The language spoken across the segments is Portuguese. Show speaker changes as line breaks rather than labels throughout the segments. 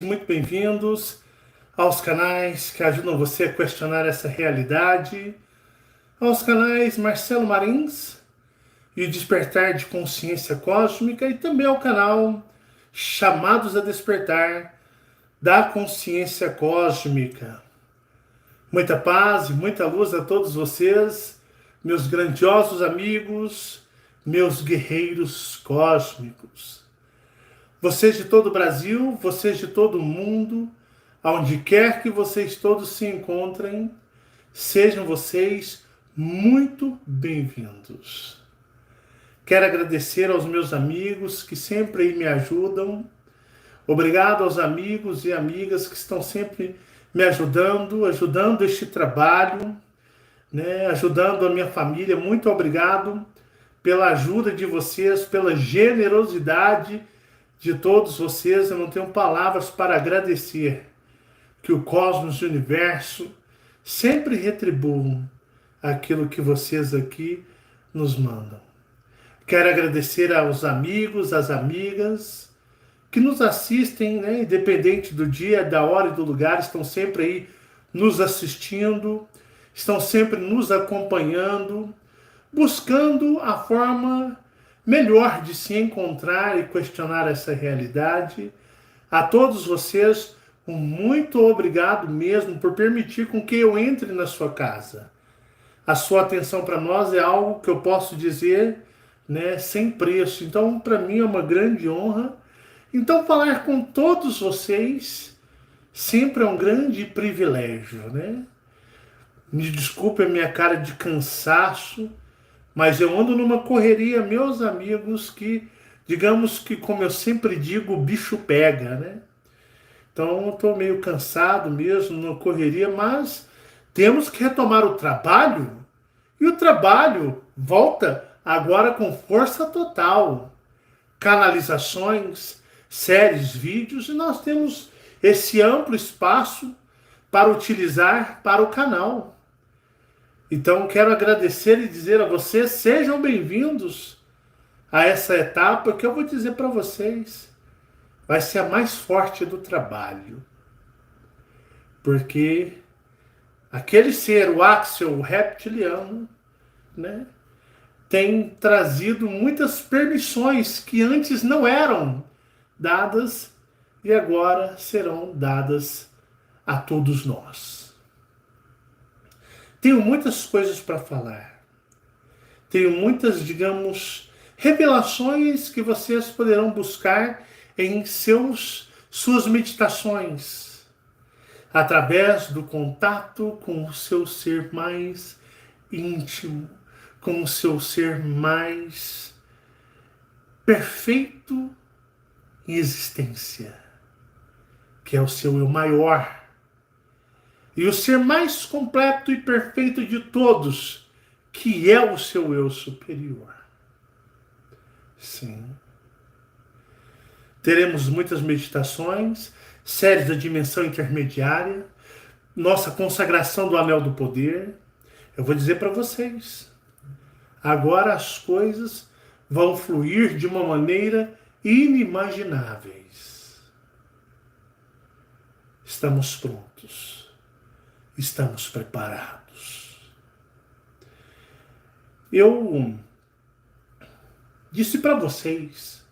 Muito bem-vindos aos canais que ajudam você a questionar essa realidade, aos canais Marcelo Marins e o Despertar de Consciência Cósmica e também ao canal Chamados a Despertar da Consciência Cósmica. Muita paz e muita luz a todos vocês, meus grandiosos amigos, meus guerreiros cósmicos. Vocês de todo o Brasil, vocês de todo o mundo, aonde quer que vocês todos se encontrem, sejam vocês muito bem-vindos. Quero agradecer aos meus amigos que sempre me ajudam. Obrigado aos amigos e amigas que estão sempre me ajudando este trabalho, né? Ajudando a minha família. Muito obrigado pela ajuda de vocês, pela generosidade de todos vocês. Eu não tenho palavras para agradecer. Que o cosmos e o universo sempre retribuam aquilo que vocês aqui nos mandam. Quero agradecer aos amigos, às amigas que nos assistem, né, independente do dia, da hora e do lugar, estão sempre aí nos assistindo, estão sempre nos acompanhando, buscando a forma melhor de se encontrar e questionar essa realidade. A todos vocês, um muito obrigado mesmo por permitir com que eu entre na sua casa. A sua atenção para nós é algo que eu posso dizer, né, sem preço. Então, para mim é uma grande honra. Então, falar com todos vocês sempre é um grande privilégio, né? Me desculpe a minha cara de cansaço, mas eu ando numa correria, meus amigos, que, digamos que, como eu sempre digo, o bicho pega, né? Então, eu estou meio cansado mesmo, na correria, mas temos que retomar o trabalho, e o trabalho volta agora com força total. Canalizações, séries, vídeos, e nós temos esse amplo espaço para utilizar para o canal. Então, quero agradecer e dizer a vocês, sejam bem-vindos a essa etapa que eu vou dizer para vocês. Vai ser a mais forte do trabalho. Porque aquele ser, o Axel, o reptiliano, né, tem trazido muitas permissões que antes não eram dadas e agora serão dadas a todos nós. Tenho muitas coisas para falar. Tenho muitas, digamos, revelações que vocês poderão buscar em suas meditações, através do contato com o seu ser mais íntimo, com o seu ser mais perfeito em existência, que é o seu eu maior. E o ser mais completo e perfeito de todos, que é o seu eu superior. Sim. Teremos muitas meditações, séries da dimensão intermediária, nossa consagração do anel do poder. Eu vou dizer para vocês, agora as coisas vão fluir de uma maneira inimagináveis. Estamos prontos. Estamos preparados. Eu disse para vocês,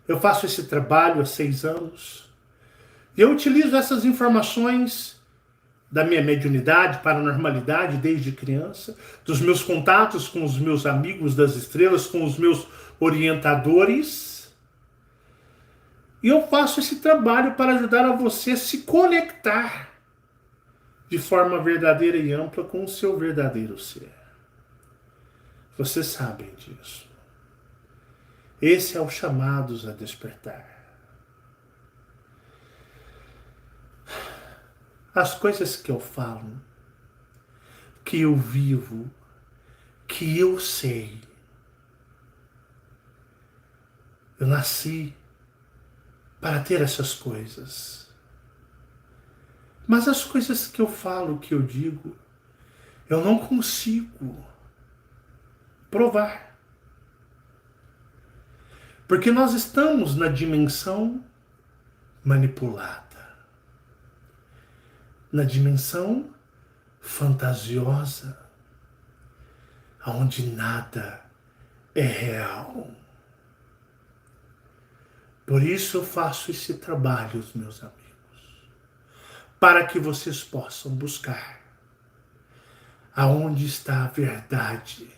eu faço esse trabalho há 6 anos, e eu utilizo essas informações da minha mediunidade, paranormalidade desde criança, dos meus contatos com os meus amigos das estrelas, com os meus orientadores, e eu faço esse trabalho para ajudar a você a se conectar de forma verdadeira e ampla com o seu verdadeiro ser. Vocês sabem disso. Esse é o chamados a despertar. As coisas que eu falo, que eu vivo, que eu sei. Eu nasci para ter essas coisas. Mas as coisas que eu falo, que eu digo, eu não consigo provar. Porque nós estamos na dimensão manipulada, na dimensão fantasiosa, onde nada é real. Por isso eu faço esse trabalho, meus amigos, para que vocês possam buscar aonde está a verdade,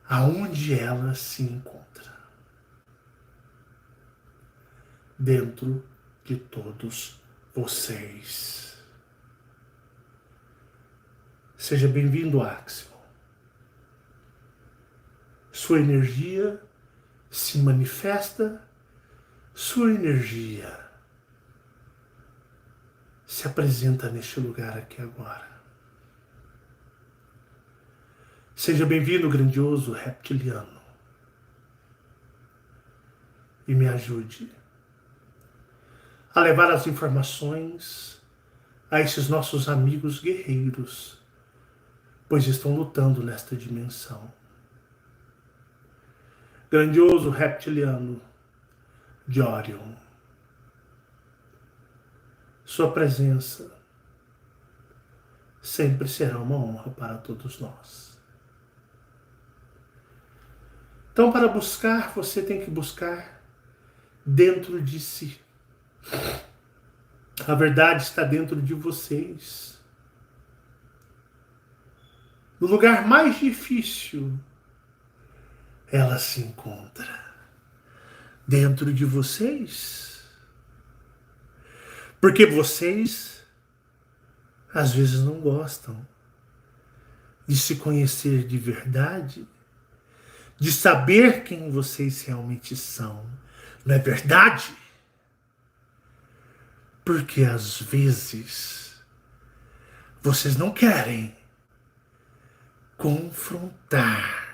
aonde ela se encontra, dentro de todos vocês. Seja bem-vindo, Axel. Sua energia se manifesta, sua energia se apresenta neste lugar aqui agora. Seja bem-vindo, grandioso reptiliano, e me ajude a levar as informações a esses nossos amigos guerreiros, pois estão lutando nesta dimensão. Grandioso reptiliano de Orion, sua presença sempre será uma honra para todos nós. Então, para buscar, você tem que buscar dentro de si. A verdade está dentro de vocês. No lugar mais difícil, ela se encontra dentro de vocês. Porque vocês, às vezes, não gostam de se conhecer de verdade, de saber quem vocês realmente são. Não é verdade? Porque, às vezes, vocês não querem confrontar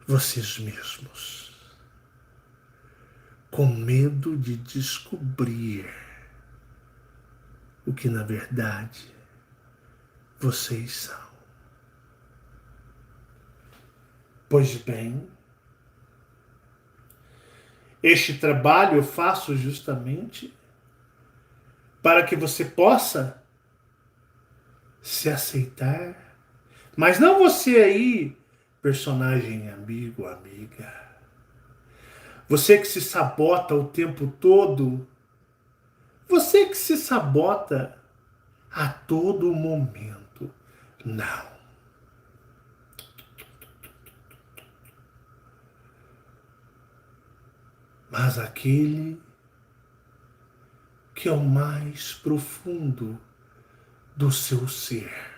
vocês mesmos, com medo de descobrir o que na verdade vocês são. Pois bem, este trabalho eu faço justamente para que você possa se aceitar, mas não você aí, personagem amigo, amiga. Você que se sabota o tempo todo. Você que se sabota a todo momento. Não. Mas aquele que é o mais profundo do seu ser.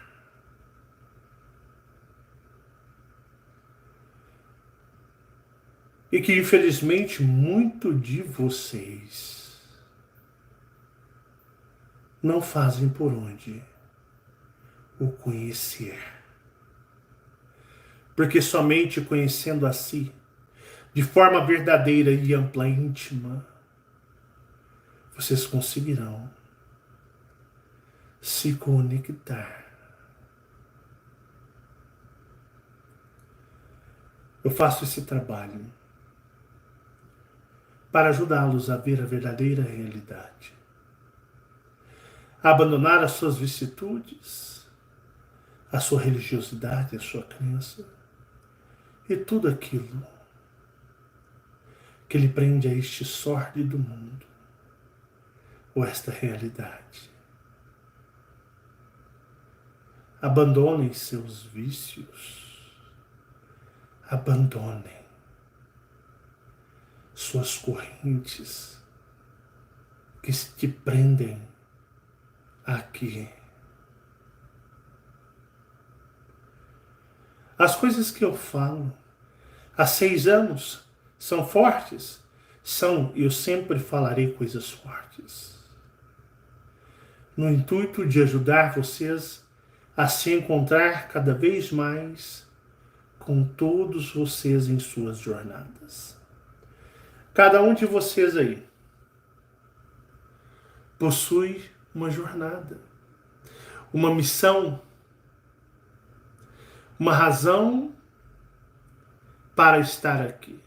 E que, infelizmente, muito de vocês não fazem por onde o conhecer. Porque somente conhecendo a si, de forma verdadeira e ampla e íntima, vocês conseguirão se conectar. Eu faço esse trabalho para ajudá-los a ver a verdadeira realidade, a abandonar as suas vicissitudes, a sua religiosidade, a sua crença e tudo aquilo que lhe prende a este sórdido mundo ou esta realidade. Abandonem seus vícios, abandonem suas correntes que te prendem aqui. As coisas que eu falo há 6 anos são fortes? São, e eu sempre falarei coisas fortes. No intuito de ajudar vocês a se encontrar cada vez mais com todos vocês em suas jornadas. Cada um de vocês aí possui uma jornada, uma missão, uma razão para estar aqui.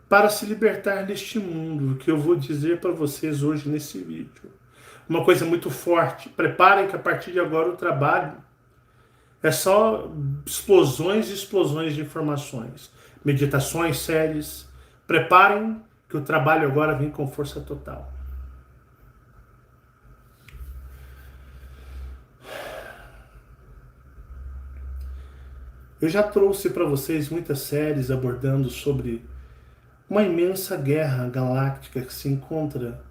para se libertar deste mundo, que eu vou dizer para vocês hoje nesse vídeo. Uma coisa muito forte. Preparem que a partir de agora o trabalho é só explosões e explosões de informações. Meditações, séries. Preparem que o trabalho agora vem com força total. Eu já trouxe para vocês muitas séries abordando sobre uma imensa guerra galáctica que se encontra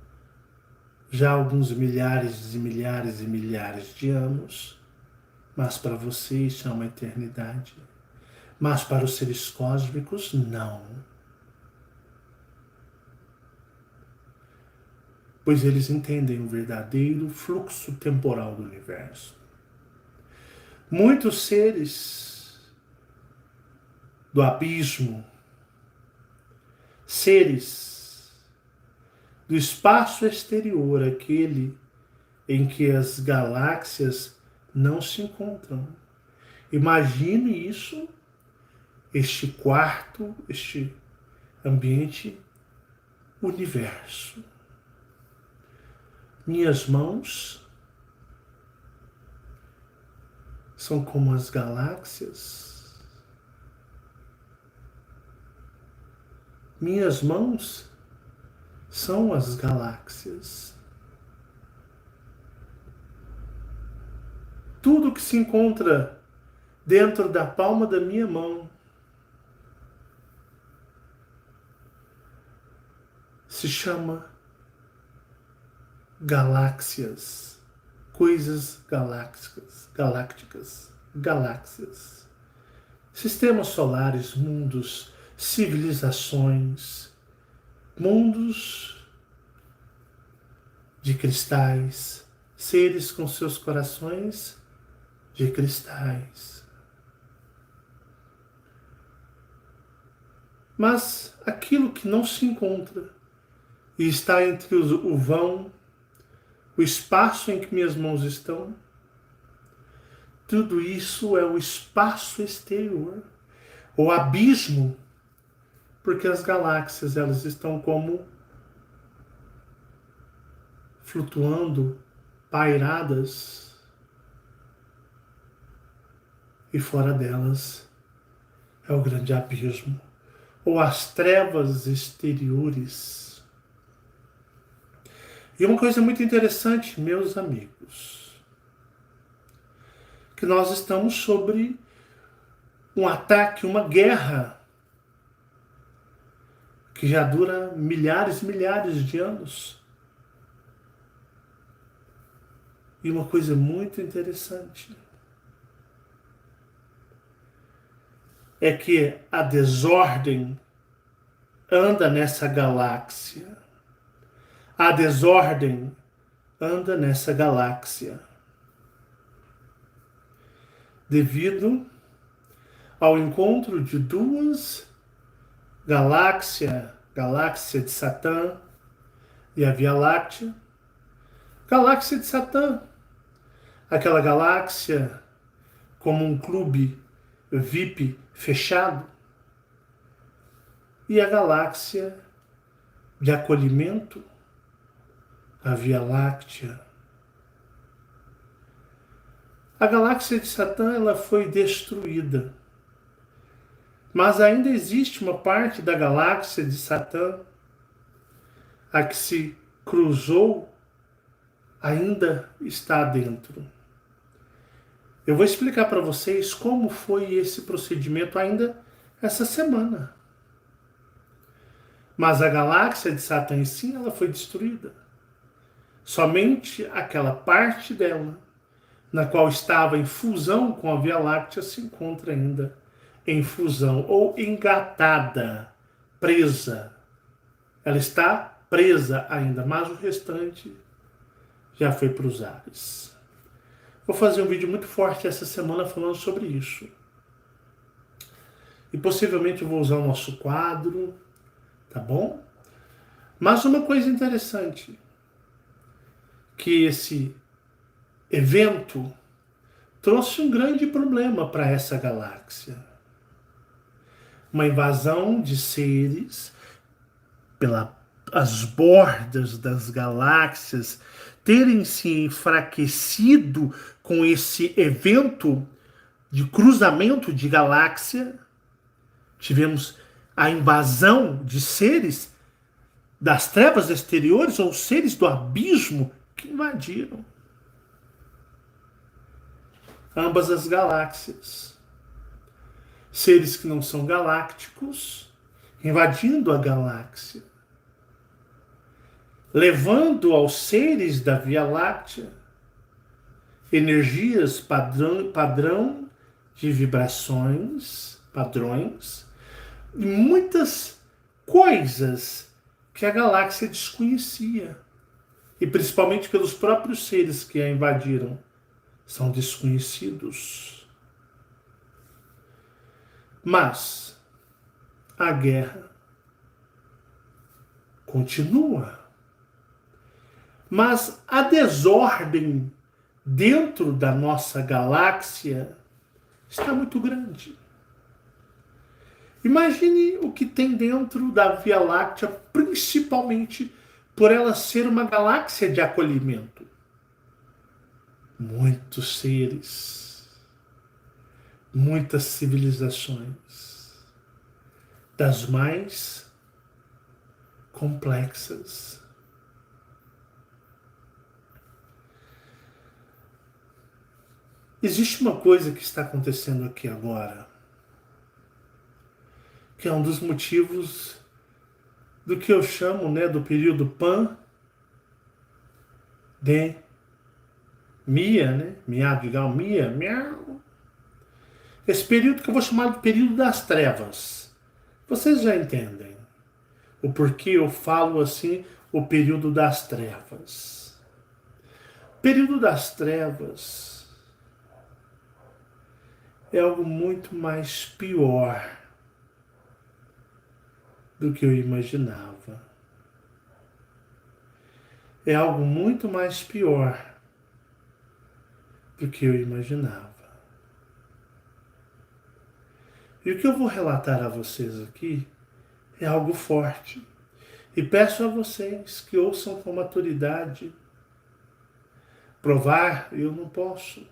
já há alguns milhares e milhares e milhares de anos, mas para vocês é uma eternidade. Mas para os seres cósmicos, não. Pois eles entendem o verdadeiro fluxo temporal do universo. Muitos seres do abismo, seres do espaço exterior, aquele em que as galáxias não se encontram. Imagine isso, este quarto, este ambiente, universo. Minhas mãos são como as galáxias. Minhas mãos são as galáxias. Tudo que se encontra dentro da palma da minha mão se chama galáxias, coisas galácticas, galáxias, sistemas solares, mundos, civilizações, mundos de cristais, seres com seus corações de cristais. Mas aquilo que não se encontra e está entre o vão, o espaço em que minhas mãos estão, tudo isso é o espaço exterior, o abismo, porque as galáxias elas estão como flutuando, pairadas, e fora delas é o grande abismo, ou as trevas exteriores. E uma coisa muito interessante, meus amigos, que nós estamos sobre um ataque, uma guerra, que já dura milhares e milhares de anos. E uma coisa muito interessante é que a desordem anda nessa galáxia. A desordem anda nessa galáxia. Devido ao encontro de duas galáxias, galáxia de Satã e a Via Láctea. Galáxia de Satã, aquela galáxia como um clube VIP fechado, e a galáxia de acolhimento, a Via Láctea. A galáxia de Satã ela foi destruída, mas ainda existe uma parte da galáxia de Satã, a que se cruzou, ainda está dentro. Eu vou explicar para vocês como foi esse procedimento ainda essa semana. Mas a galáxia de Satã em si, ela foi destruída. Somente aquela parte dela, na qual estava em fusão com a Via Láctea, se encontra ainda em fusão ou engatada, presa. Ela está presa ainda, mas o restante já foi para os ares. Vou fazer um vídeo muito forte essa semana falando sobre isso. E possivelmente eu vou usar o nosso quadro, tá bom? Mas uma coisa interessante, que esse evento trouxe um grande problema para essa galáxia. Uma invasão de seres pelas bordas das galáxias terem se enfraquecido com esse evento de cruzamento de galáxia, tivemos a invasão de seres das trevas exteriores ou seres do abismo que invadiram ambas as galáxias. Seres que não são galácticos invadindo a galáxia, levando aos seres da Via Láctea energias padrão de vibrações, padrões, e muitas coisas que a galáxia desconhecia. E principalmente pelos próprios seres que a invadiram, são desconhecidos. Mas a guerra continua. Mas a desordem dentro da nossa galáxia está muito grande. Imagine o que tem dentro da Via Láctea, principalmente por ela ser uma galáxia de acolhimento. Muitos seres, muitas civilizações, das mais complexas. Existe uma coisa que está acontecendo aqui agora, que é um dos motivos do que eu chamo, do período pandemia, miau, miau. Esse período que eu vou chamar de período das trevas. Vocês já entendem o porquê eu falo assim, o período das trevas. O período das trevas é algo muito mais pior do que eu imaginava. É algo muito mais pior do que eu imaginava. E o que eu vou relatar a vocês aqui é algo forte. E peço a vocês que ouçam com maturidade. Provar, eu não posso.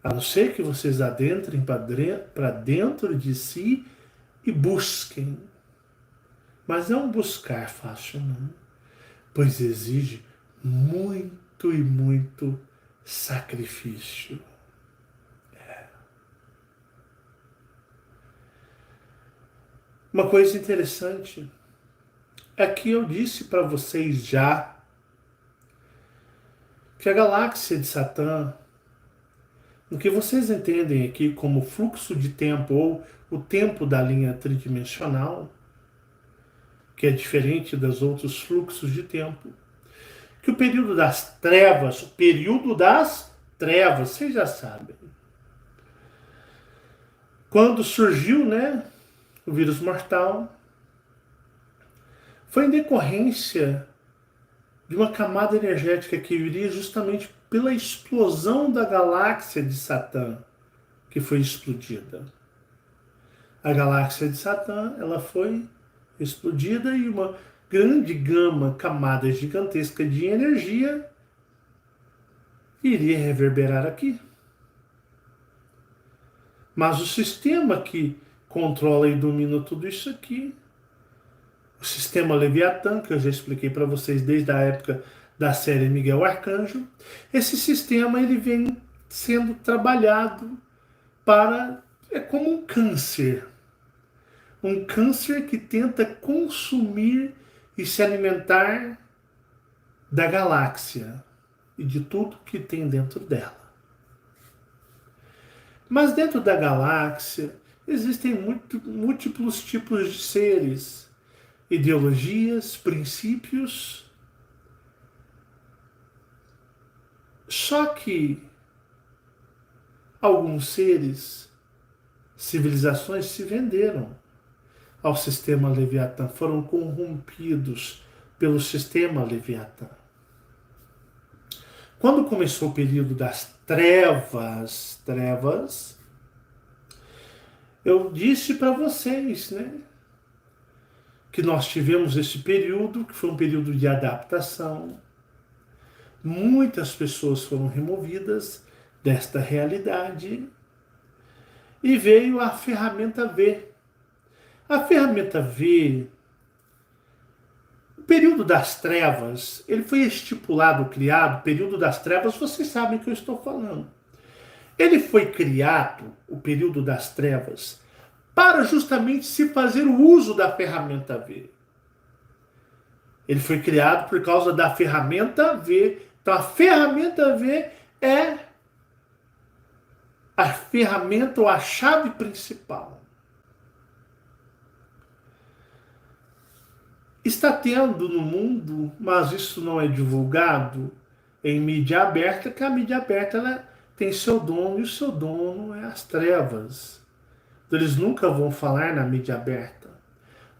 A não ser que vocês adentrem para dentro de si e busquem. Mas não buscar fácil, não. Pois exige muito e muito sacrifício. Uma coisa interessante é que eu disse para vocês já que a galáxia de Satã, o que vocês entendem aqui como fluxo de tempo ou o tempo da linha tridimensional, que é diferente dos outros fluxos de tempo, que o período das trevas, vocês já sabem. Quando surgiu, o vírus mortal, foi em decorrência de uma camada energética que viria justamente pela explosão da galáxia de Satã, que foi explodida. A galáxia de Satã, ela foi explodida e uma grande gama, camada gigantesca de energia iria reverberar aqui. Mas o sistema que controla e domina tudo isso aqui, o sistema Leviatã, que eu já expliquei para vocês desde a época da série Miguel Arcanjo, esse sistema ele vem sendo trabalhado é como um câncer que tenta consumir e se alimentar da galáxia e de tudo que tem dentro dela. Mas dentro da galáxia existem múltiplos tipos de seres, ideologias, princípios. Só que alguns seres, civilizações se venderam ao sistema Leviatã, foram corrompidos pelo sistema Leviatã. Quando começou o período das trevas, eu disse para vocês, que nós tivemos esse período, que foi um período de adaptação. Muitas pessoas foram removidas desta realidade e veio a ferramenta V. A ferramenta V, o período das trevas, ele foi estipulado, criado, período das trevas, vocês sabem o que eu estou falando. Ele foi criado, o período das trevas, para justamente se fazer o uso da ferramenta V. Ele foi criado por causa da ferramenta V. Então a ferramenta V é a ferramenta ou a chave principal. Está tendo no mundo, mas isso não é divulgado em mídia aberta, que a mídia aberta ela tem seu dono e o seu dono é as trevas. Então, eles nunca vão falar na mídia aberta.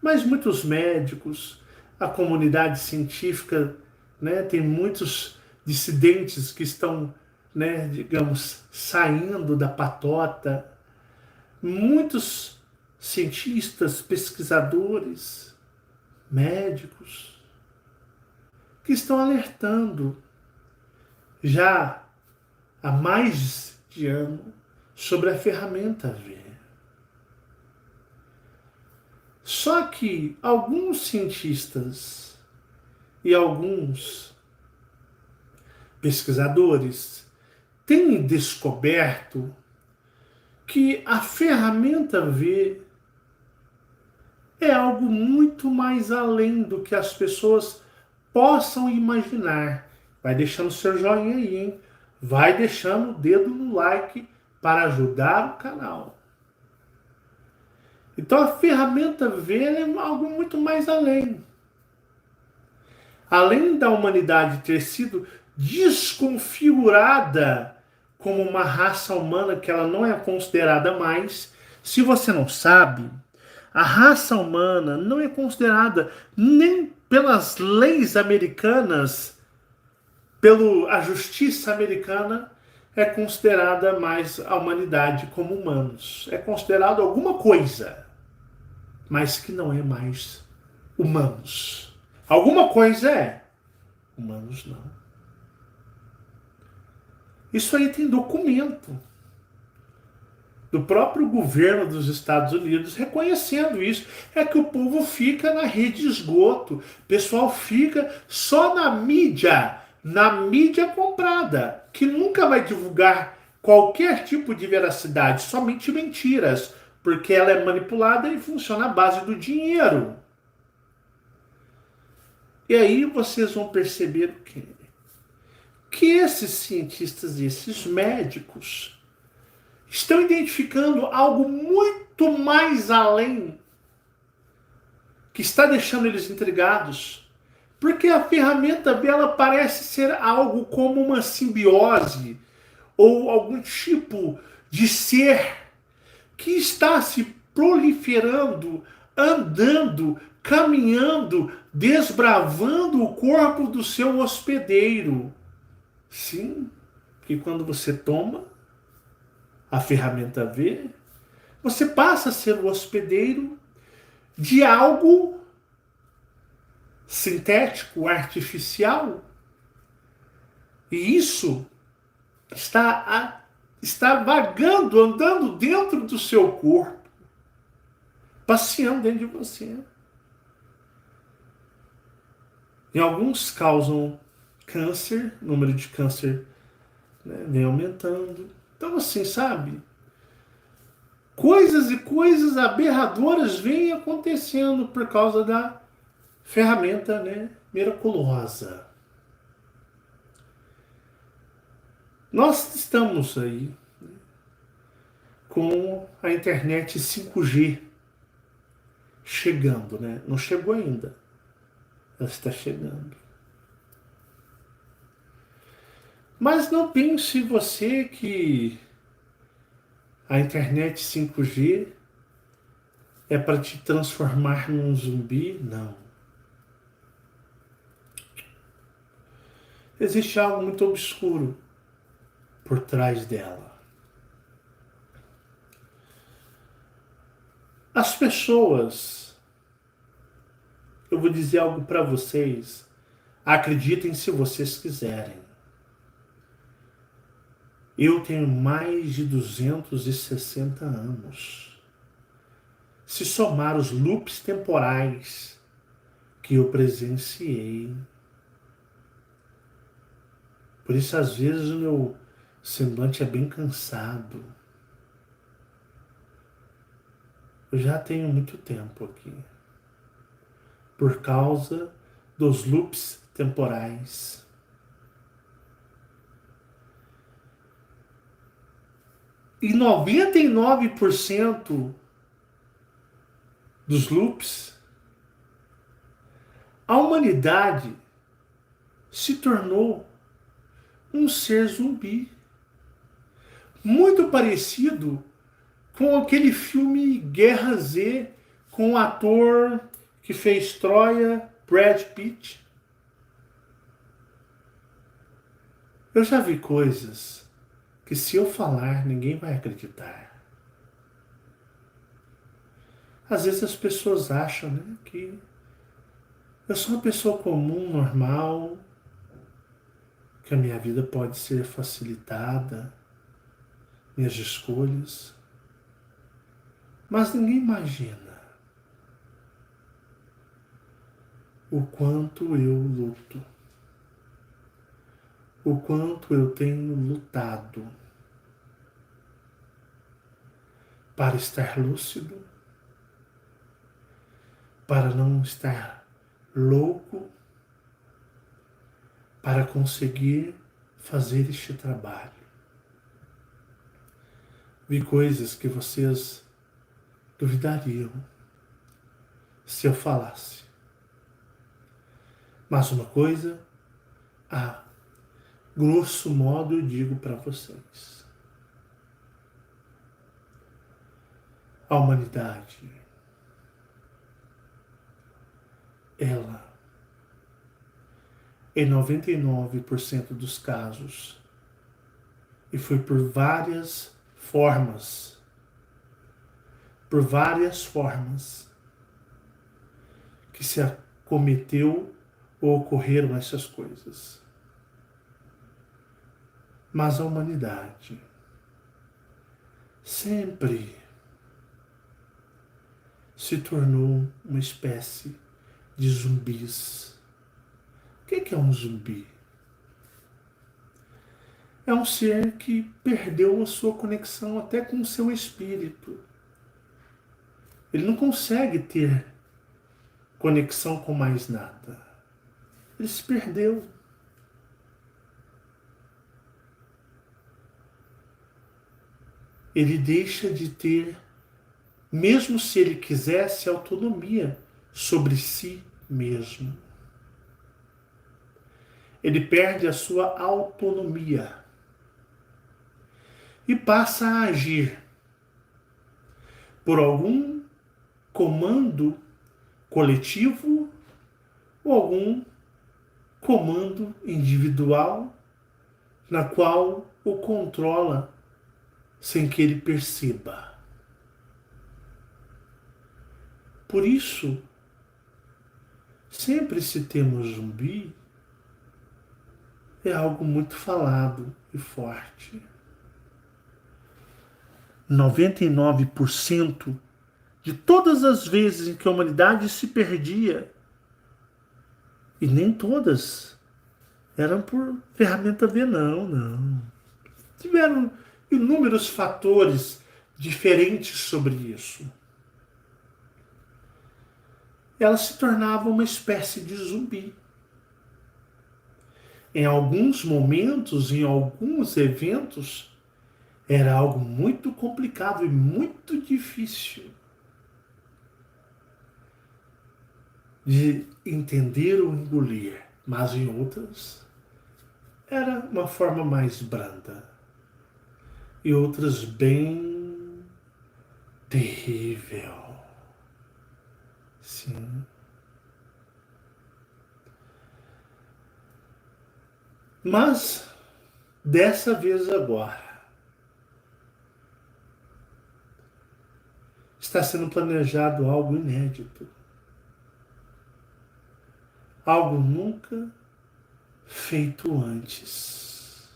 Mas muitos médicos, a comunidade científica, né, tem muitos dissidentes que estão, né, digamos, saindo da patota. Muitos cientistas, pesquisadores, médicos, que estão alertando já há mais de ano sobre a ferramenta V. Só que alguns cientistas e alguns pesquisadores têm descoberto que a ferramenta V é algo muito mais além do que as pessoas possam imaginar. Vai deixando seu joinha aí, hein? Vai deixando o dedo no like para ajudar o canal. Então a ferramenta V é algo muito mais além. Além da humanidade ter sido desconfigurada como uma raça humana que ela não é considerada mais, se você não sabe, a raça humana não é considerada nem pelas leis americanas, pela justiça americana, é considerada mais a humanidade como humanos. É considerado alguma coisa, mas que não é mais humanos. Alguma coisa é, humanos não. Isso aí tem documento do próprio governo dos Estados Unidos reconhecendo isso. É que o povo fica na rede de esgoto, o pessoal fica só na mídia comprada, que nunca vai divulgar qualquer tipo de veracidade, somente mentiras, porque ela é manipulada e funciona à base do dinheiro. E aí vocês vão perceber o quê? Que esses cientistas e esses médicos estão identificando algo muito mais além, que está deixando eles intrigados. Porque a ferramenta dela parece ser algo como uma simbiose ou algum tipo de ser que está se proliferando, andando, caminhando, desbravando o corpo do seu hospedeiro. Sim, que quando você toma a ferramenta V, você passa a ser o hospedeiro de algo sintético, artificial. E isso está vagando, andando dentro do seu corpo, passeando dentro de você. E alguns causam câncer, o número de câncer, né, vem aumentando. Então, assim, sabe? Coisas e coisas aberradoras vêm acontecendo por causa da ferramenta, né, miraculosa. Nós estamos aí, né, com a internet 5G chegando, né? Não chegou ainda. Ela está chegando. Mas não pense você que a internet 5G é para te transformar num zumbi. Não. Existe algo muito obscuro por trás dela. As pessoas eu vou dizer algo para vocês. Acreditem se vocês quiserem. Eu tenho mais de 260 anos. Se somar os loops temporais que eu presenciei. Por isso, às vezes, o meu semblante é bem cansado. Eu já tenho muito tempo aqui. Por causa dos loops temporais. E 99% dos loops, a humanidade se tornou um ser zumbi. Muito parecido com aquele filme Guerra Z, com o ator que fez Troia, Brad Pitt. Eu já vi coisas que se eu falar, ninguém vai acreditar. Às vezes as pessoas acham, né, que eu sou uma pessoa comum, normal, que a minha vida pode ser facilitada, minhas escolhas. Mas ninguém imagina o quanto eu luto, o quanto eu tenho lutado para estar lúcido, para não estar louco, para conseguir fazer este trabalho. Vi coisas que vocês duvidariam se eu falasse. Mas uma coisa, a grosso modo eu digo para vocês. A humanidade, ela, em 99% dos casos, e foi por várias formas, que se acometeu ou ocorreram essas coisas. Mas a humanidade sempre se tornou uma espécie de zumbis. O que é um zumbi? É um ser que perdeu a sua conexão até com o seu espírito. Ele não consegue ter conexão com mais nada. Ele se perdeu. Ele deixa de ter, mesmo se ele quisesse, autonomia sobre si mesmo. Ele perde a sua autonomia e passa a agir por algum comando coletivo ou algum comando individual na qual o controla sem que ele perceba. Por isso, sempre se temos zumbi, é algo muito falado e forte. 99% de todas as vezes em que a humanidade se perdia, e nem todas eram por ferramenta V, não. Tiveram inúmeros fatores diferentes sobre isso. Ela se tornava uma espécie de zumbi. Em alguns momentos, em alguns eventos, era algo muito complicado e muito difícil de entender ou engolir, mas em outras era uma forma mais branda e outras bem terrível. Sim. Mas dessa vez agora está sendo planejado algo inédito. algo nunca feito antes.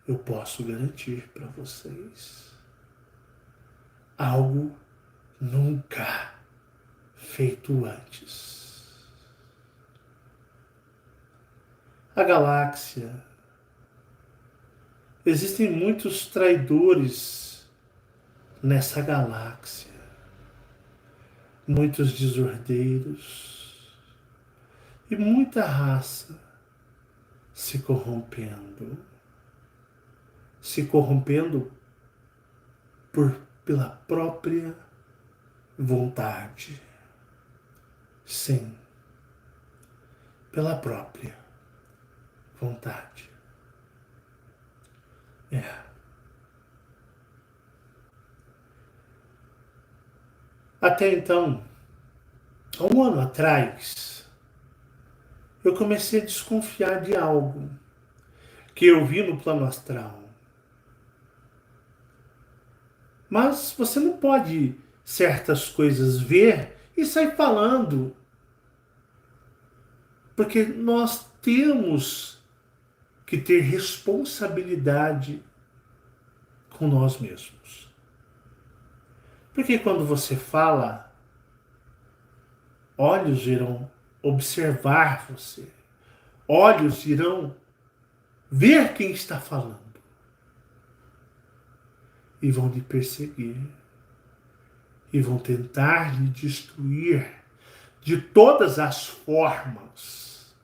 Eu posso garantir para vocês. Algo nunca feito antes. A galáxia. Existem muitos traidores nessa galáxia. Muitos desordeiros. E muita raça se corrompendo. Se corrompendo pela própria vontade. Sim, pela própria vontade. Até então, há um ano atrás, eu comecei a desconfiar de algo que eu vi no plano astral. Mas você não pode certas coisas ver e sair falando. Porque nós temos que ter responsabilidade com nós mesmos. Porque quando você fala, olhos irão observar você. Olhos irão ver quem está falando. E vão lhe perseguir. E vão tentar lhe destruir de todas as formas.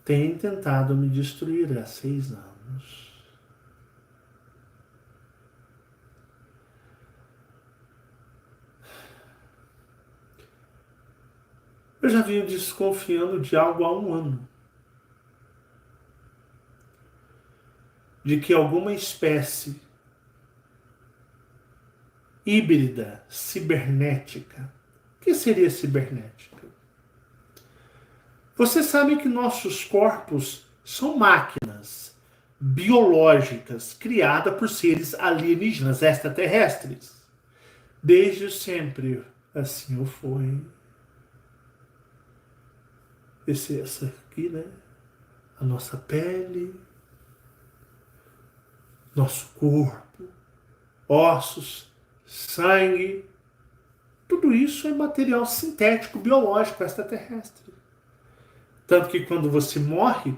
Tem tentado me destruir há 6 anos. Eu já venho desconfiando de algo há 1 ano. De que alguma espécie híbrida, cibernética. O que seria cibernética? Você sabe que nossos corpos são máquinas biológicas criadas por seres alienígenas, extraterrestres. Desde sempre, assim o foi. Essa aqui, né? A nossa pele, nosso corpo, ossos, sangue, tudo isso é material sintético, biológico, extraterrestre. Tanto que quando você morre,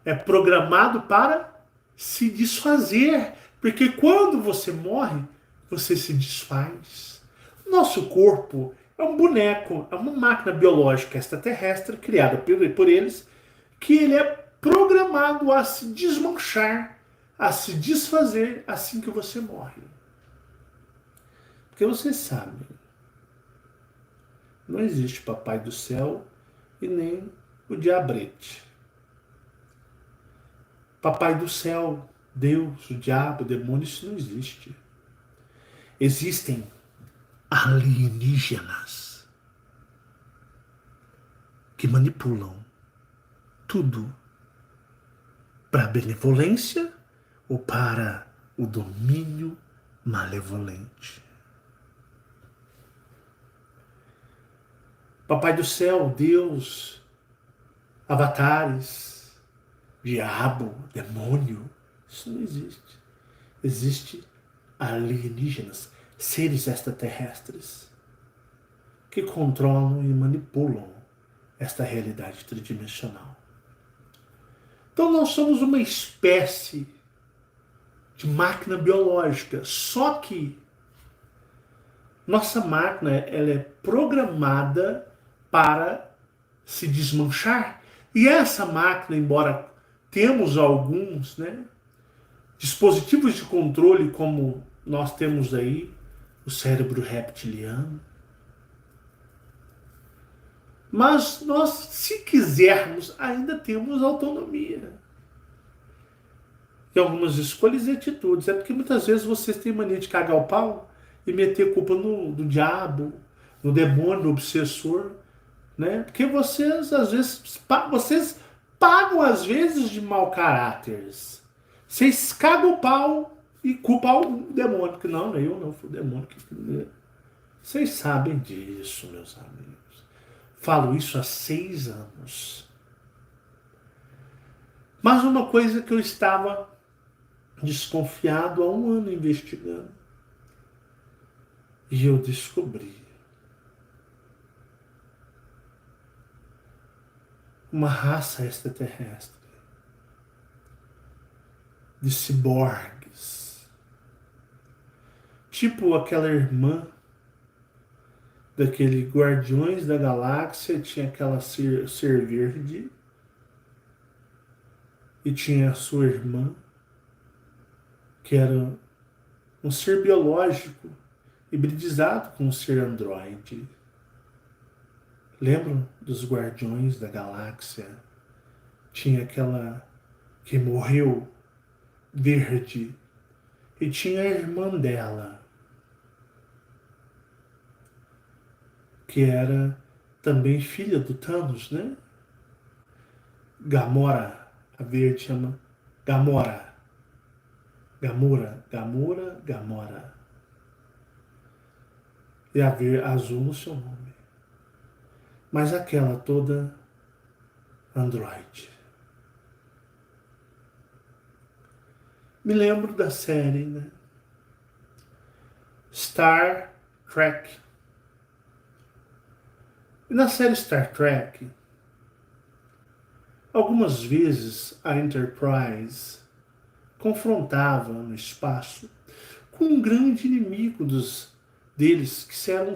é programado para se desfazer. Porque quando você morre, você se desfaz. Nosso corpo é um boneco, é uma máquina biológica extraterrestre criada por eles, que ele é programado a se desmanchar, a se desfazer assim que você morre. Porque você sabe, não existe papai do céu e nem o diabrete. Papai do céu, Deus, o diabo, o demônio, isso não existe. Existem alienígenas que manipulam tudo para a benevolência ou para o domínio malevolente. Papai do céu, Deus, avatares, diabo, demônio, isso não existe. Existe alienígenas, seres extraterrestres, que controlam e manipulam esta realidade tridimensional. Então nós somos uma espécie de máquina biológica, só que nossa máquina ela é programada para se desmanchar. E essa máquina, embora temos alguns, né, dispositivos de controle, como nós temos aí o cérebro reptiliano, mas nós, se quisermos, ainda temos autonomia. E algumas escolhas e atitudes. É porque muitas vezes vocês têm mania de cagar o pau e meter culpa no diabo, no demônio, no obsessor, né? Porque vocês, às vezes, vocês pagam, às vezes, de mau caráter. Vocês cagam o pau e culpam o demônio. Que não, eu não fui o demônio. Vocês sabem disso, meus amigos. Falo isso há 6 anos. Mas uma coisa que eu estava desconfiado há 1 ano investigando. E eu descobri uma raça extraterrestre de ciborgues. Tipo aquela irmã daquele Guardiões da Galáxia, tinha aquela ser verde e tinha a sua irmã, que era um ser biológico hibridizado com um ser androide. Lembram dos Guardiões da Galáxia? Tinha aquela que morreu verde e tinha a irmã dela, que era também filha do Thanos, né? Gamora, a verde chama Gamora. Gamora. E a azul no seu nome. Mas aquela toda androide. Me lembro da série, né? Star Trek. E na série Star Trek, algumas vezes a Enterprise confrontava no espaço com um grande inimigo deles,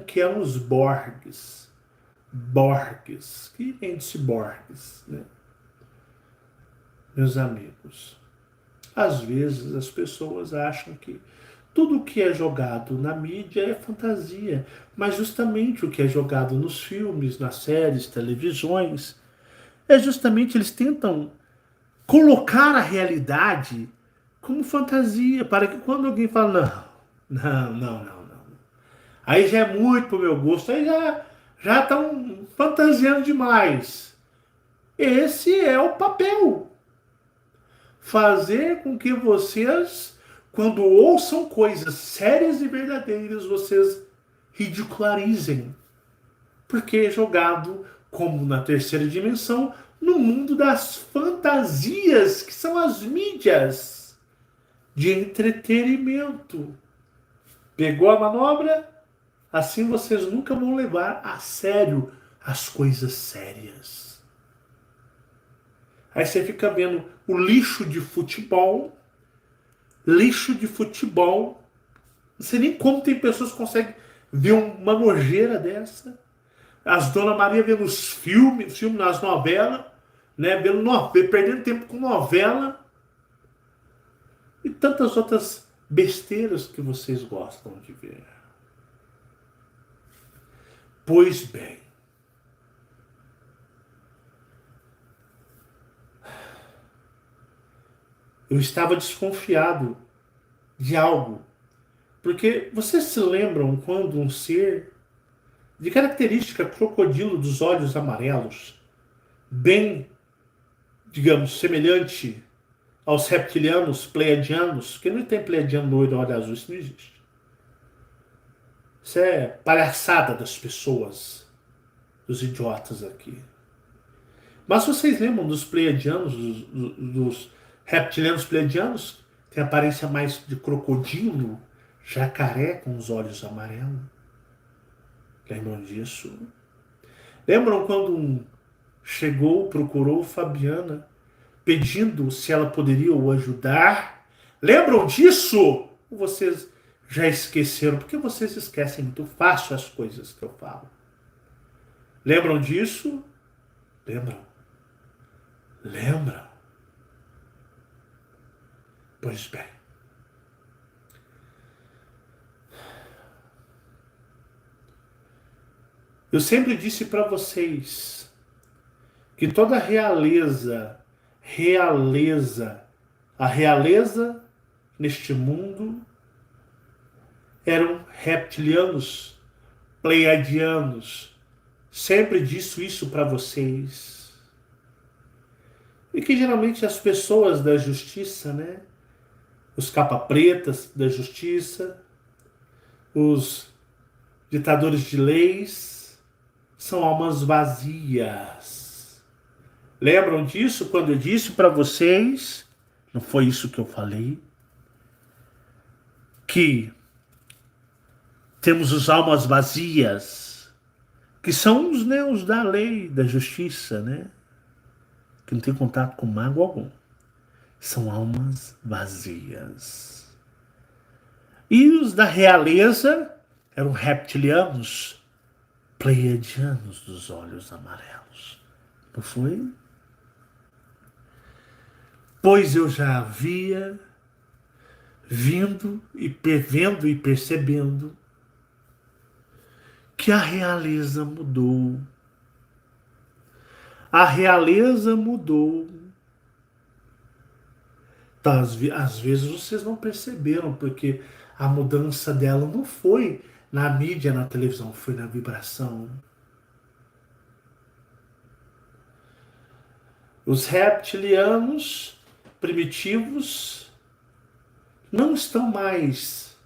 que eram os Borgs. Borgs, que vem de ciborgues, né? Meus amigos, às vezes as pessoas acham que tudo o que é jogado na mídia é fantasia, mas justamente o que é jogado nos filmes, nas séries, televisões, é justamente eles tentam colocar a realidade como fantasia, para que quando alguém fala, não. Aí já é muito pro meu gosto, aí já estão fantasiando demais. Esse é o papel. Fazer com que vocês, quando ouçam coisas sérias e verdadeiras, vocês ridicularizem. Porque é jogado, como na terceira dimensão, no mundo das fantasias, que são as mídias de entretenimento. Pegou a manobra? Assim vocês nunca vão levar a sério as coisas sérias. Aí você fica vendo o lixo de futebol. Não sei nem como tem pessoas que conseguem ver uma nojeira dessa. As Dona Maria vendo os filmes nas novelas, né? Perdendo tempo com novela. E tantas outras besteiras que vocês gostam de ver. Pois bem, eu estava desconfiado de algo. Porque vocês se lembram quando um ser de característica crocodilo dos olhos amarelos, bem, digamos, semelhante aos reptilianos pleiadianos, que não tem pleiadiano loiro olho azul, isso não existe. Isso é palhaçada das pessoas, dos idiotas aqui. Mas vocês lembram dos pleiadianos, dos reptilianos pleiadianos? Tem aparência mais de crocodilo, jacaré com os olhos amarelos. Lembram disso? Lembram quando procurou Fabiana, pedindo se ela poderia o ajudar? Lembram disso? Ou vocês já esqueceram? Porque vocês esquecem muito fácil as coisas que eu falo. Lembram disso? Lembram? Pois bem. Eu sempre disse para vocês que toda a realeza neste mundo eram reptilianos, pleiadianos. Sempre disse isso para vocês. E que geralmente as pessoas da justiça, né? Os capa-pretas da justiça, os ditadores de leis, são almas vazias. Lembram disso quando eu disse para vocês, não foi isso que eu falei, que temos as almas vazias, que são os da lei, da justiça, né? Que não tem contato com mago algum. São almas vazias. E os da realeza eram reptilianos, pleiadianos dos olhos amarelos. Não foi? Pois eu já havia vendo e percebendo que a realeza mudou. A realeza mudou. Tá, às vezes vocês não perceberam, porque a mudança dela não foi na mídia, na televisão, foi na vibração. Os reptilianos primitivos não estão mais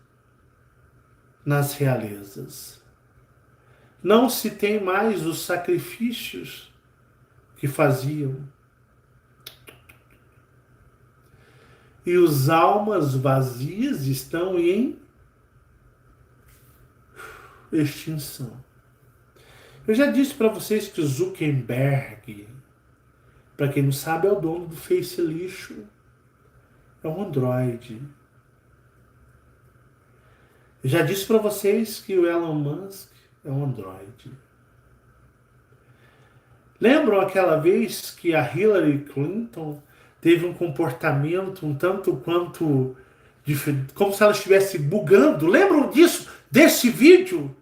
nas realezas. Não se tem mais os sacrifícios que faziam. E os almas vazias estão em extinção. Eu já disse para vocês que o Zuckerberg, para quem não sabe, é o dono do Face Lixo, é um Android. Eu já disse para vocês que o Elon Musk é um Android. Lembram aquela vez que a Hillary Clinton teve um comportamento um tanto quanto diferente, como se ela estivesse bugando? Lembram disso? Desse vídeo?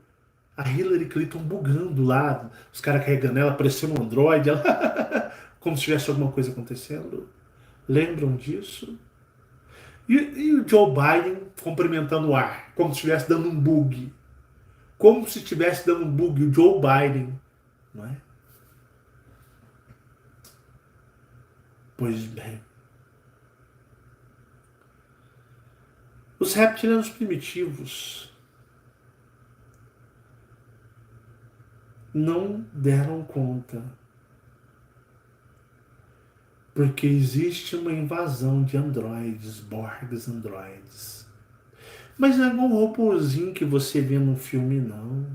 A Hillary Clinton bugando lá, os caras carregando ela, parecendo um Android, ela como se tivesse alguma coisa acontecendo. Lembram disso? E o Joe Biden cumprimentando o ar, como se estivesse dando um bug. Como se estivesse dando um bug, o Joe Biden, não é? Pois bem. Os reptilianos primitivos não deram conta, porque existe uma invasão de androides, Borgs androides. Mas não é um robôzinho que você vê no filme, não.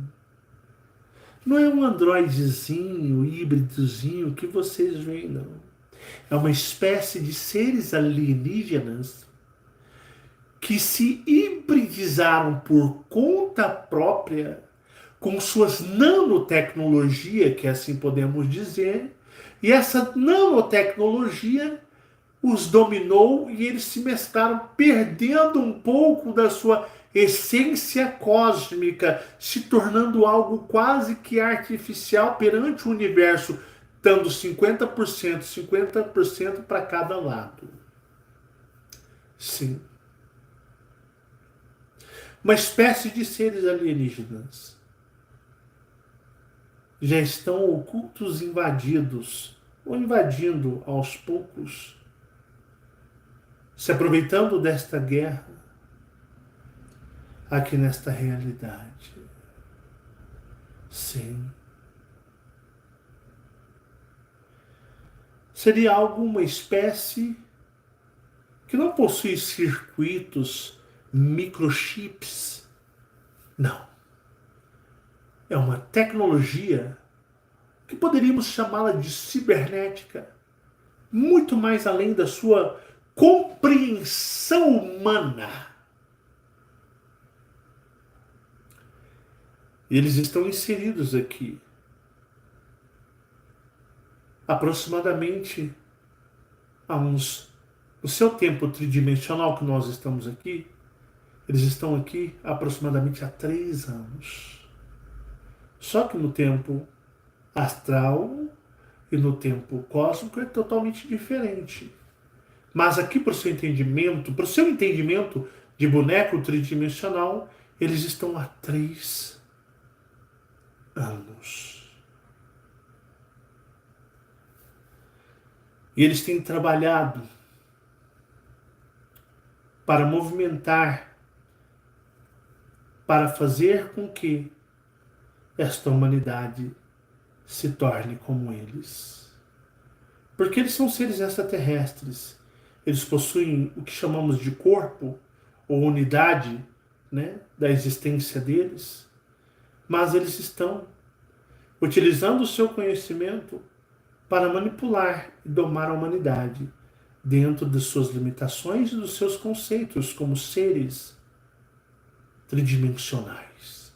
Não é um androidezinho, híbridozinho que vocês veem, não. É uma espécie de seres alienígenas que se hibridizaram por conta própria com suas nanotecnologia, que assim podemos dizer, e essa nanotecnologia os dominou e eles se mesclaram, perdendo um pouco da sua essência cósmica, se tornando algo quase que artificial perante o universo, dando 50% para cada lado. Sim. Uma espécie de seres alienígenas já estão ocultos, invadidos, ou invadindo aos poucos, se aproveitando desta guerra aqui nesta realidade. Sim. Seria algo, uma espécie que não possui circuitos, microchips. Não. É uma tecnologia que poderíamos chamá-la de cibernética, muito mais além da sua compreensão humana. E eles estão inseridos aqui. Aproximadamente no seu tempo tridimensional que nós estamos aqui, eles estão aqui aproximadamente há 3 anos. Só que no tempo astral e no tempo cósmico é totalmente diferente. Mas aqui para o seu entendimento de boneco tridimensional, eles estão há 3 anos. E eles têm trabalhado para movimentar, para fazer com que esta humanidade se torne como eles. Porque eles são seres extraterrestres. Eles possuem o que chamamos de corpo, ou unidade, né, da existência deles, mas eles estão utilizando o seu conhecimento para manipular e domar a humanidade dentro de suas limitações e dos seus conceitos como seres tridimensionais.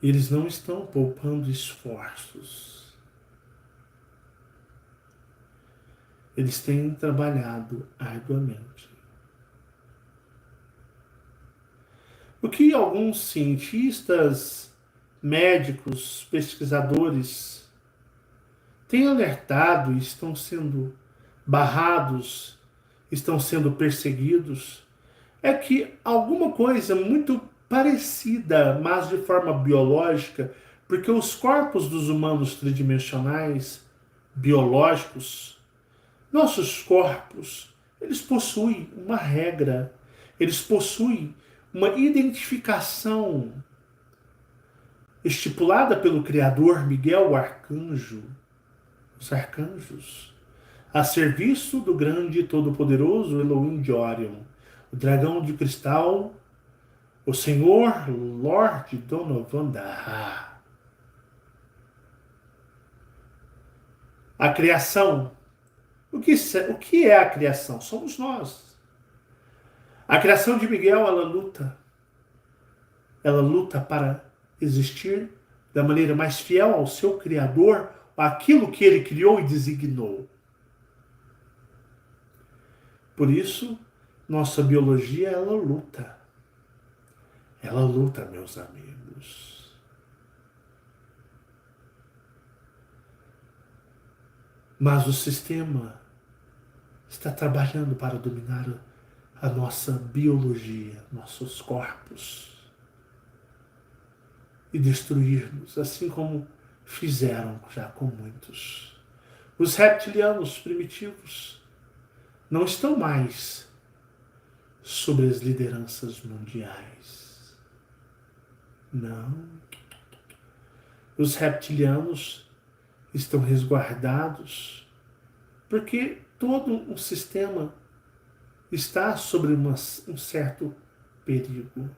Eles não estão poupando esforços. Eles têm trabalhado arduamente. O que alguns cientistas, médicos, pesquisadores têm alertado e estão sendo barrados, estão sendo perseguidos, é que alguma coisa muito parecida, mas de forma biológica, porque os corpos dos humanos tridimensionais, biológicos, nossos corpos, eles possuem uma regra, eles possuem uma identificação estipulada pelo Criador Miguel o Arcanjo, os arcanjos, a serviço do grande e todo-poderoso Elohim de Orion, o dragão de cristal, o Senhor Lorde Donovan Daha. A criação. O que é a criação? Somos nós. A criação de Miguel, ela luta. Ela luta para existir da maneira mais fiel ao seu Criador, aquilo que ele criou e designou. Por isso, nossa biologia, ela luta. Ela luta, meus amigos. Mas o sistema está trabalhando para dominar a nossa biologia, nossos corpos, e destruir-nos, assim como fizeram já com muitos. Os reptilianos primitivos não estão mais sobre as lideranças mundiais. Não. Os reptilianos estão resguardados porque todo um sistema está sobre um certo perigo.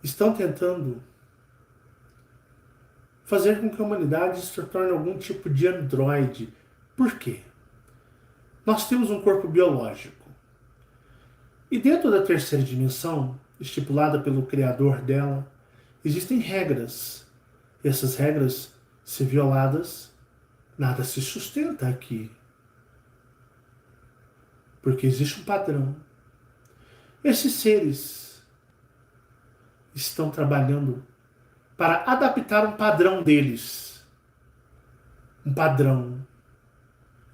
Estão tentando fazer com que a humanidade se torne algum tipo de androide. Por quê? Nós temos um corpo biológico. E dentro da terceira dimensão, estipulada pelo Criador dela, existem regras. E essas regras, se violadas, nada se sustenta aqui. Porque existe um padrão. Esses seres estão trabalhando para adaptar um padrão deles. Um padrão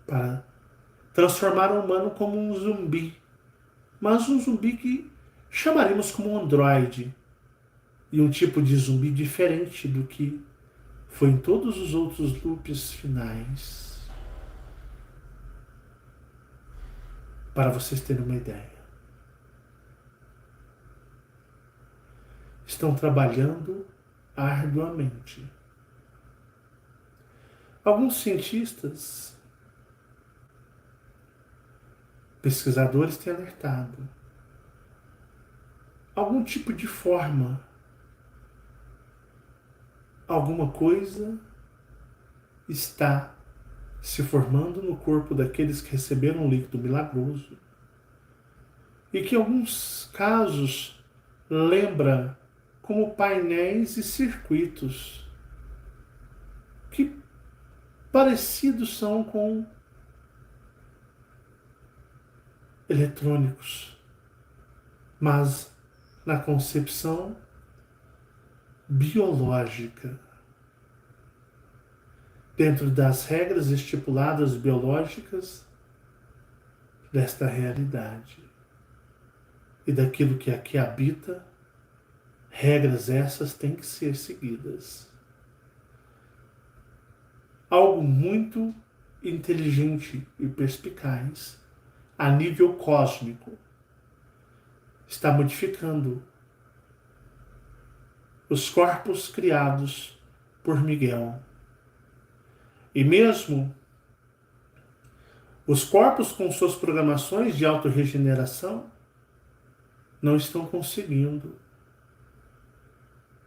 para transformar o humano como um zumbi. Mas um zumbi que chamaremos como um androide. E um tipo de zumbi diferente do que foi em todos os outros loops finais. Para vocês terem uma ideia. Estão trabalhando arduamente. Alguns cientistas, pesquisadores têm alertado. Algum tipo de forma, alguma coisa está se formando no corpo daqueles que receberam um líquido milagroso e que em alguns casos lembra como painéis e circuitos que parecidos são com eletrônicos, mas na concepção biológica, dentro das regras estipuladas biológicas desta realidade e daquilo que aqui habita. Regras essas têm que ser seguidas. Algo muito inteligente e perspicaz a nível cósmico está modificando os corpos criados por Miguel. E mesmo os corpos com suas programações de autorregeneração não estão conseguindo.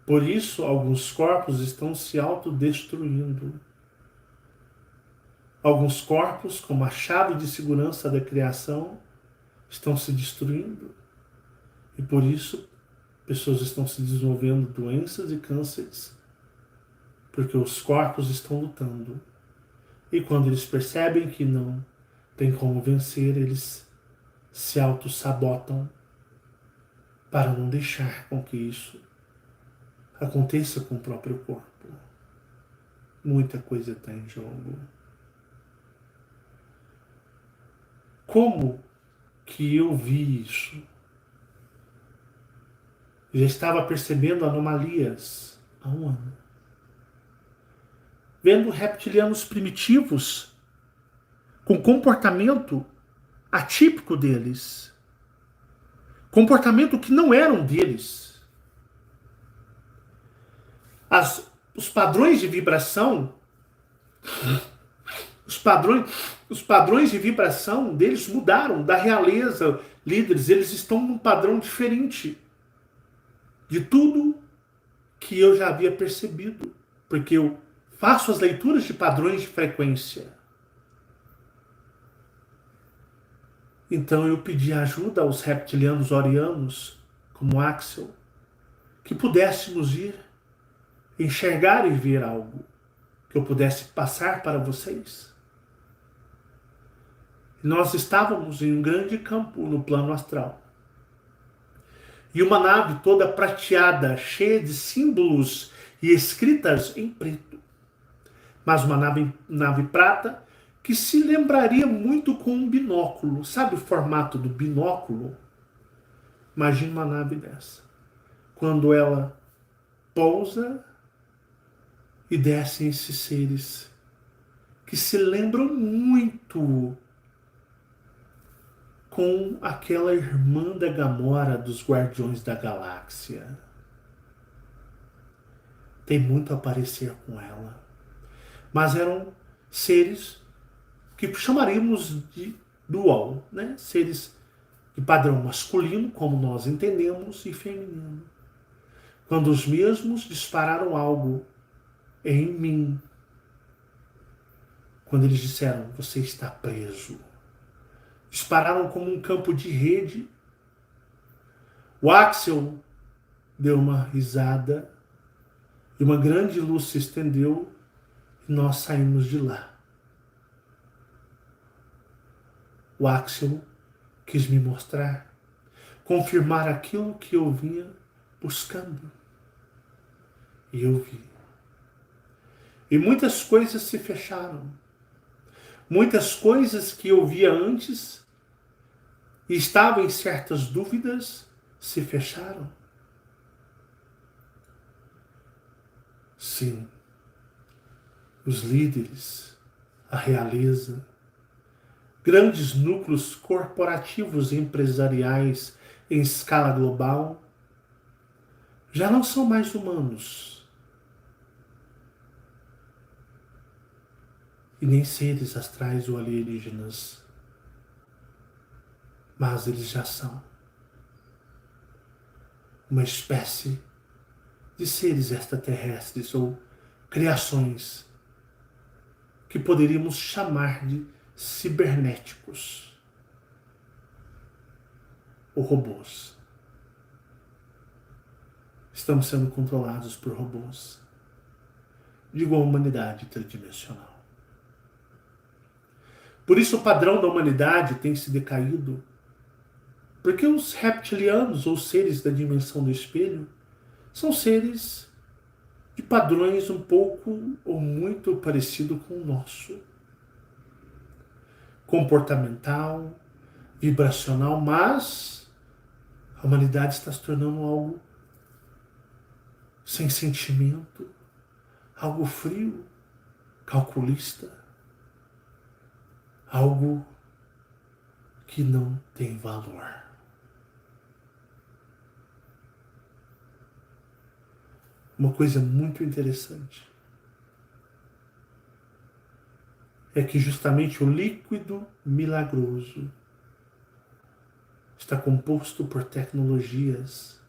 Por isso, alguns corpos estão se autodestruindo. Alguns corpos, como a chave de segurança da criação, estão se destruindo. E por isso, pessoas estão se desenvolvendo doenças e cânceres, porque os corpos estão lutando. E quando eles percebem que não tem como vencer, eles se auto-sabotam para não deixar com que isso aconteça com o próprio corpo. Muita coisa está em jogo. Como que eu vi isso? Já estava percebendo anomalias há um ano. Vendo reptilianos primitivos com comportamento atípico deles. Comportamento que não eram deles. Os padrões de vibração, os padrões de vibração deles mudaram da realeza, líderes. Eles estão num padrão diferente de tudo que eu já havia percebido, porque eu faço as leituras de padrões de frequência. Então eu pedi ajuda aos reptilianos orianos, como Axel, que pudéssemos ir enxergar e ver algo que eu pudesse passar para vocês. Nós estávamos em um grande campo no plano astral. E uma nave toda prateada, cheia de símbolos e escritas em preto. Mas uma nave prata que se lembraria muito com um binóculo. Sabe o formato do binóculo? Imagina uma nave dessa. Quando ela pousa e descem esses seres que se lembram muito com aquela irmã da Gamora dos Guardiões da Galáxia. Tem muito a parecer com ela. Mas eram seres que chamaríamos de dual, né? Seres de padrão masculino, como nós entendemos, e feminino. Quando os mesmos dispararam algo em mim, quando eles disseram, você está preso. Dispararam como um campo de rede. O Axel deu uma risada e uma grande luz se estendeu e nós saímos de lá. O Axel quis me mostrar, confirmar aquilo que eu vinha buscando. E eu vi. E muitas coisas se fecharam. Muitas coisas que eu via antes e estava em certas dúvidas se fecharam. Sim, os líderes, a realeza, grandes núcleos corporativos e empresariais em escala global já não são mais humanos e nem seres astrais ou alienígenas, mas eles já são uma espécie de seres extraterrestres ou criações que poderíamos chamar de cibernéticos ou robôs. Estamos sendo controlados por robôs. Digo a humanidade tridimensional. Por isso o padrão da humanidade tem se decaído, porque os reptilianos ou seres da dimensão do espelho são seres de padrões um pouco ou muito parecido com o nosso. Comportamental, vibracional, mas a humanidade está se tornando algo sem sentimento, algo frio, calculista, algo que não tem valor. Uma coisa muito interessante é que justamente o líquido milagroso está composto por tecnologias,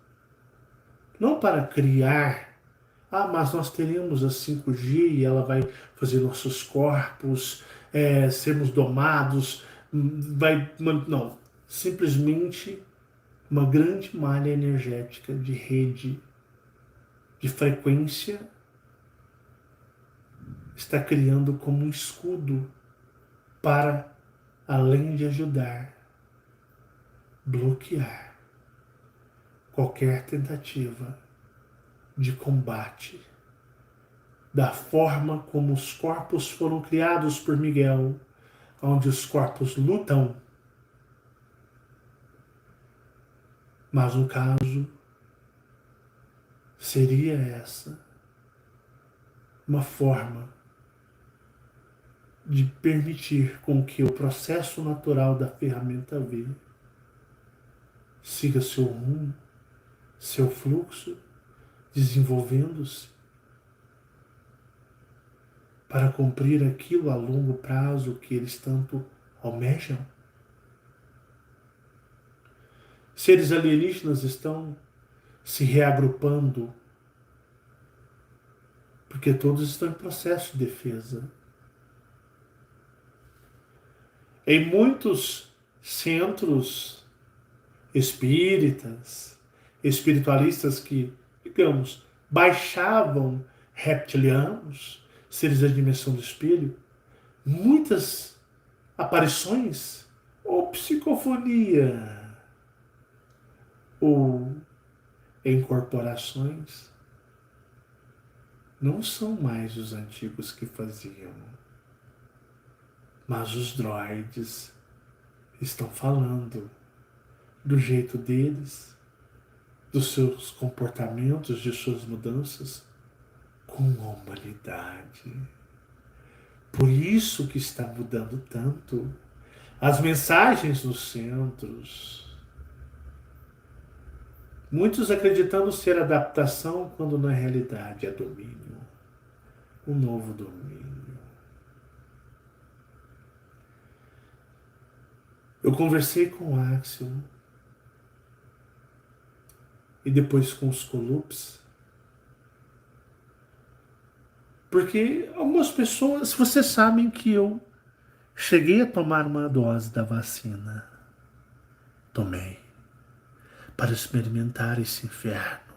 não para criar, mas nós teremos a 5G e ela vai fazer nossos corpos sermos domados, não, simplesmente uma grande malha energética de rede, de frequência, está criando como um escudo para, além de ajudar, bloquear qualquer tentativa de combate da forma como os corpos foram criados por Miguel, onde os corpos lutam, mas no caso seria essa uma forma de permitir com que o processo natural da ferramenta V siga seu rumo, seu fluxo, desenvolvendo-se para cumprir aquilo a longo prazo que eles tanto almejam. Seres alienígenas estão se reagrupando porque todos estão em processo de defesa. Em muitos centros espíritas, espiritualistas que, digamos, baixavam reptilianos, seres da dimensão do espelho, muitas aparições ou psicofonia ou incorporações não são mais os antigos que faziam, mas os droides estão falando do jeito deles, dos seus comportamentos, de suas mudanças, com a humanidade. Por isso que está mudando tanto as mensagens nos centros. Muitos acreditando ser adaptação, quando na realidade é domínio. Um novo domínio. Eu conversei com o Axel e depois com os Colups, porque algumas pessoas, vocês sabem que eu cheguei a tomar uma dose da vacina. Tomei para experimentar esse inferno.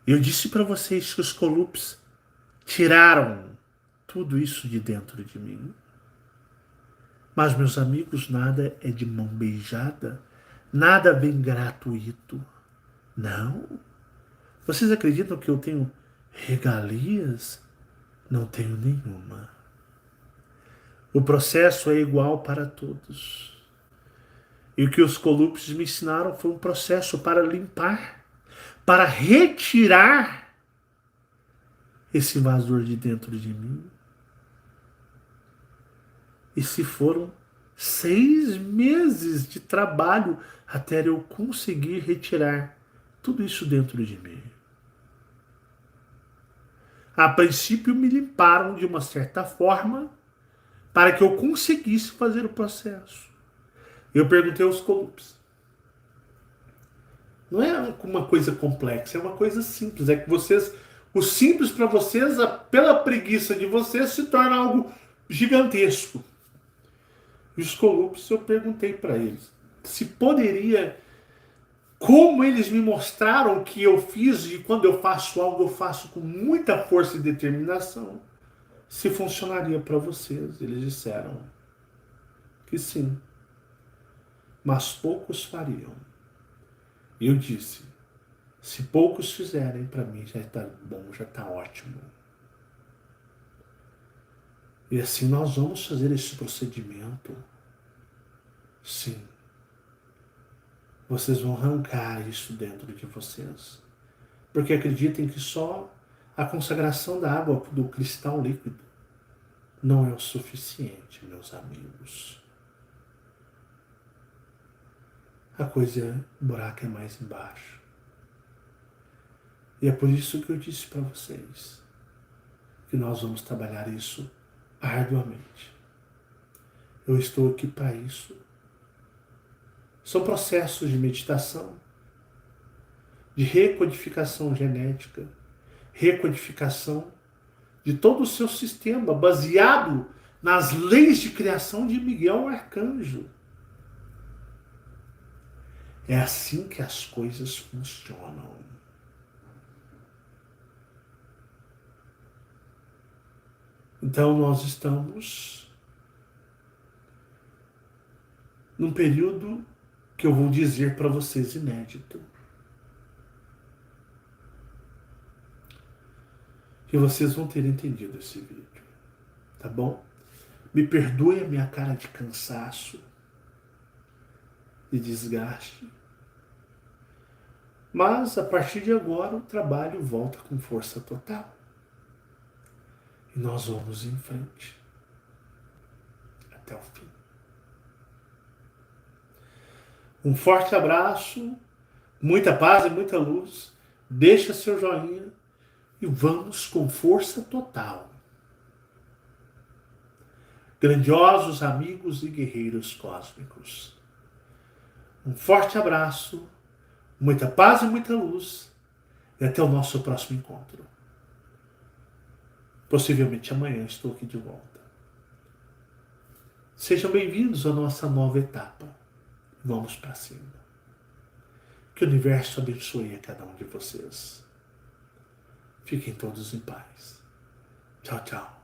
Eu disse para vocês que os Colups tiraram tudo isso de dentro de mim. Mas, meus amigos, nada é de mão beijada, nada vem gratuito. Não. Vocês acreditam que eu tenho regalias? Não tenho nenhuma. O processo é igual para todos. E o que os Colups me ensinaram foi um processo para limpar, para retirar esse invasor de dentro de mim. E se foram 6 meses de trabalho até eu conseguir retirar tudo isso dentro de mim. A princípio me limparam de uma certa forma para que eu conseguisse fazer o processo. Eu perguntei aos Colups. Não é uma coisa complexa, é uma coisa simples. É que vocês, o simples para vocês, pela preguiça de vocês, se torna algo gigantesco. E os Colups, eu perguntei para eles se poderia, como eles me mostraram que eu fiz, e quando eu faço algo, eu faço com muita força e determinação, se funcionaria para vocês. Eles disseram que sim, mas poucos fariam. E eu disse, se poucos fizerem, para mim já está bom, já está ótimo. E assim nós vamos fazer esse procedimento. Sim. Vocês vão arrancar isso dentro de vocês. Porque acreditem que só a consagração da água do cristal líquido não é o suficiente, meus amigos. A coisa, o buraco é mais embaixo. E é por isso que eu disse para vocês que nós vamos trabalhar isso arduamente. Eu estou aqui para isso. São processos de meditação, de recodificação genética, recodificação de todo o seu sistema, baseado nas leis de criação de Miguel Arcanjo. É assim que as coisas funcionam. Então nós estamos num período que eu vou dizer para vocês inédito. Que vocês vão ter entendido esse vídeo, tá bom? Me perdoe a minha cara de cansaço, de desgaste, mas a partir de agora o trabalho volta com força total. E nós vamos em frente até o fim. Um forte abraço, muita paz e muita luz. Deixa seu joinha e vamos com força total. Grandiosos amigos e guerreiros cósmicos. Um forte abraço, muita paz e muita luz. E até o nosso próximo encontro. Possivelmente amanhã estou aqui de volta. Sejam bem-vindos à nossa nova etapa. Vamos para cima. Que o universo abençoe a cada um de vocês. Fiquem todos em paz. Tchau, tchau.